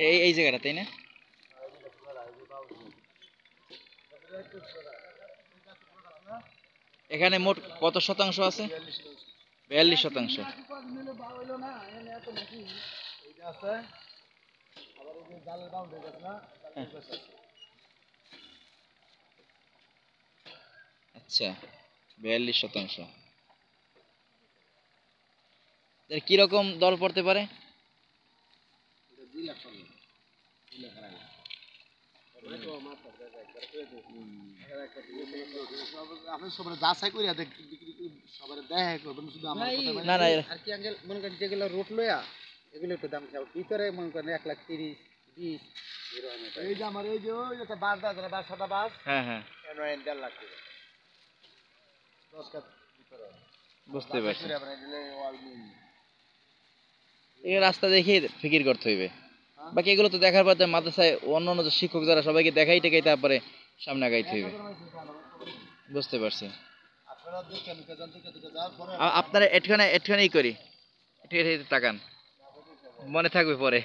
এই এই জায়গাটা তাই না? এখানে মোট কত শতাংশ আছে? 42%। আচ্ছা, 42%। কিরকম দল পড়তে পারে? না না, আর কি আঙ্কেল মনে করেন যেগুলো রোড লয়া এগুলো একটু দাম চাও ভিতরে মনে করেন 1,30,20 এই যে আমার এই যে ওই একটা বাস আছে না, বাস সাদা বাস, হ্যাঁ হ্যাঁ, 1.5 লাখ টাকা 10 কাঠ ভিতরে বুঝতে পারছি। আপনি দিলে ওয়াল মিল এই রাস্তা দেখে ফিকির করতে হইবে। বাকি এগুলো তো দেখার পর মাদ্রাসায় অন্য অন্য যে শিক্ষক যারা সবাইকে দেখাই টেকাই তারপরে সামনে আগাইতে হইবে। বুঝতে পারছি। আপনারা দেখেন কেজন থেকে যাওয়ার পরে আপনারা এটখানে এটখানেই করি, এটা তাকান, মনে থাকবে পরে।